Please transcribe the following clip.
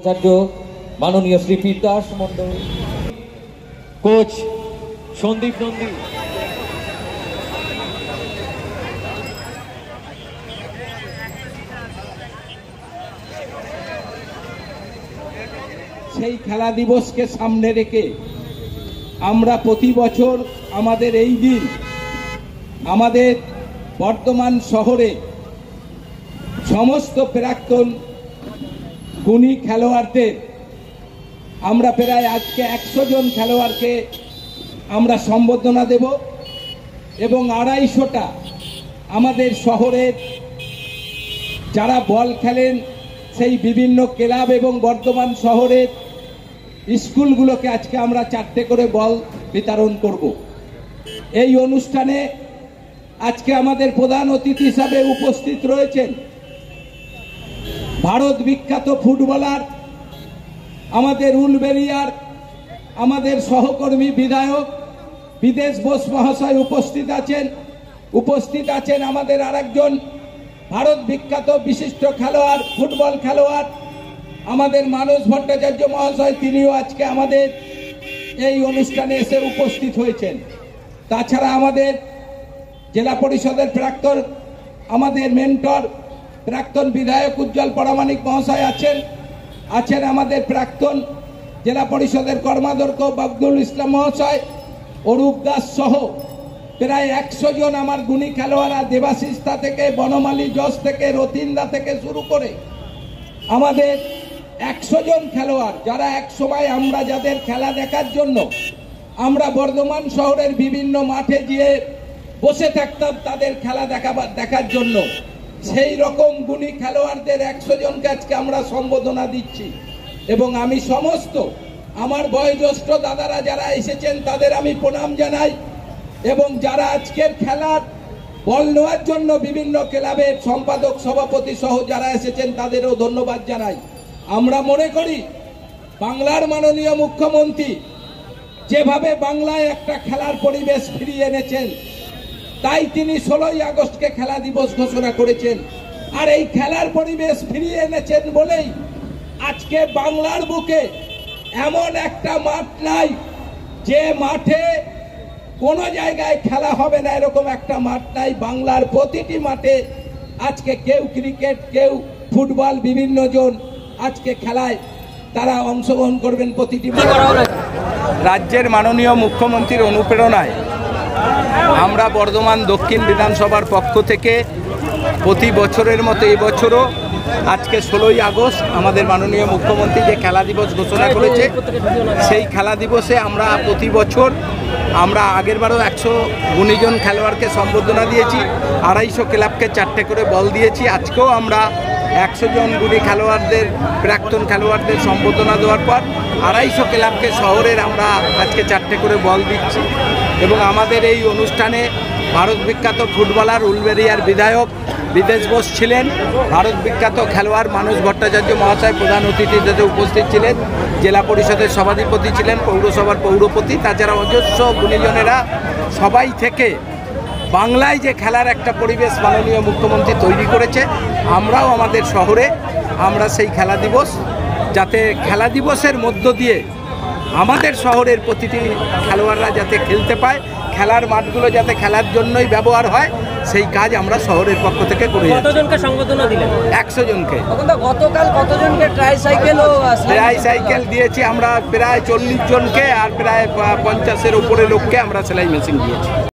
আচার্য মাননীয় শ্রী পীরদাস মন্ডল, কোচ সন্দীপ নন্দী, সেই খেলা দিবসকে সামনে রেখে আমরা প্রতি বছর আমাদের এই দিন আমাদের বর্ধমান শহরে সমস্ত প্রাক্তন গুণী খেলোয়াড়দের আমরা প্রায় আজকে 100 জন খেলোয়াড়কে আমরা সম্বর্ধনা দেব এবং 250টা আমাদের শহরের যারা বল খেলেন সেই বিভিন্ন ক্লাব এবং বর্ধমান শহরের স্কুলগুলোকে আজকে আমরা 4টে করে বল বিতরণ করব। এই অনুষ্ঠানে আজকে আমাদের প্রধান অতিথি হিসাবে উপস্থিত রয়েছেন ভারত বিখ্যাত ফুটবলার আমাদের উলবেড়িয়ার আমাদের সহকর্মী বিধায়ক বিদেশ বোস মহাশয় উপস্থিত আছেন আমাদের আরেকজন ভারত বিখ্যাত বিশিষ্ট খেলোয়াড় ফুটবল খেলোয়াড় আমাদের মানস ভট্টাচার্য মহাশয়, তিনিও আজকে আমাদের এই অনুষ্ঠানে এসে উপস্থিত হয়েছেন। তাছাড়া আমাদের জেলা পরিষদের প্রাক্তন আমাদের মেন্টর প্রাক্তন বিধায়ক উজ্জ্বল পরামানিক মহাশয় আছেন আমাদের প্রাক্তন জেলা পরিষদের কর্মাধ্যক্ষ বকদুল ইসলাম মহাশয়, অরূপ দাস সহ প্রায় 100 জন আমার গুণী খেলোয়াড়রা দেবাশিস্তা থেকে বনমালী জজ থেকে রতিন্দা থেকে শুরু করে আমাদের 100 জন খেলোয়াড় যারা এক সময় আমরা যাদের খেলা দেখার জন্য আমরা বর্ধমান শহরের বিভিন্ন মাঠে গিয়ে বসে থাকতাম তাদের খেলা দেখার জন্য, সেই রকম গুণী খেলোয়াড়দের 100 জনকে আজকে আমরা সম্বোধনা দিচ্ছি। এবং আমি সমস্ত আমার বয়োজ্যেষ্ঠ দাদারা যারা এসেছেন তাদের আমি প্রণাম জানাই এবং যারা আজকের খেলার বল নেওয়ার জন্য বিভিন্ন ক্লাবের সম্পাদক সভাপতি সহ যারা এসেছেন তাদেরও ধন্যবাদ জানাই। আমরা মনে করি বাংলার মাননীয় মুখ্যমন্ত্রী যেভাবে বাংলায় একটা খেলার পরিবেশ ফিরিয়ে এনেছেন, তাই তিনি 16ই আগস্টকে খেলা দিবস ঘোষণা করেছেন। আর এই খেলার পরিবেশ ফিরিয়ে এনেছেন বলেই আজকে বাংলার বুকে এমন একটা মাঠ নাই যে মাঠে কোনো জায়গায় খেলা হবে না, এরকম একটা মাঠ নাই। বাংলার প্রতিটি মাঠে আজকে কেউ ক্রিকেট কেউ ফুটবল বিভিন্ন জন আজকে খেলায় তারা অংশগ্রহণ করবেন প্রতিটি রাজ্যের মাননীয় মুখ্যমন্ত্রীর অনুপ্রেরণায় আমরা বর্ধমান দক্ষিণ বিধানসভার পক্ষ থেকে প্রতি বছরের মতো এবছরও আজকে 16ই আগস্ট আমাদের মাননীয় মুখ্যমন্ত্রী যে খেলা দিবস ঘোষণা করেছে সেই খেলা দিবসে আমরা প্রতি বছর আমরা আগেরবারও 100 গুণীজন খেলোয়াড়কে সম্বর্ধনা দিয়েছি, 250 ক্লাবকে 4টে করে বল দিয়েছি। আজকেও আমরা 100 জন গুণী খেলোয়াড়দের প্রাক্তন খেলোয়াড়দের সম্বর্ধনা দেওয়ার পর 250 ক্লাবকে শহরের আমরা আজকে 4টে করে বল দিচ্ছি। এবং আমাদের এই অনুষ্ঠানে ভারত বিখ্যাত ফুটবলার উলবেড়িয়ার বিধায়ক বিদেশ বোস ছিলেন, ভারত বিখ্যাত খেলোয়াড় মানস ভট্টাচার্য মহাশয় প্রধান অতিথি হিসেবে উপস্থিত ছিলেন, জেলা পরিষদের সভাধিপতি ছিলেন, পৌরসভার পৌরপতি, তাছাড়া অজস্র গুণীজনেরা সবাই থেকে বাংলায় যে খেলার একটা পরিবেশ মাননীয় মুখ্যমন্ত্রী তৈরি করেছে, আমরাও আমাদের শহরে আমরা সেই খেলা দিবস যাতে খেলা দিবসের মধ্য দিয়ে আমাদের শহরের প্রতিটি খেলোয়াড়রা যাতে খেলতে পায়, খেলার মাঠগুলো যাতে খেলার জন্যই ব্যবহার হয়, সেই কাজ আমরা শহরের পক্ষ থেকে করে যাচ্ছি। কতজনকে সম্বোধনা দিলেন? 100 জনকে। গতকাল কতজনকে ট্রাইসাইকেল দিয়েছি আমরা প্রায় 40 জনকে, আর প্রায় 50-এর উপরে লোককে আমরা সেলাই মেশিন দিয়েছি।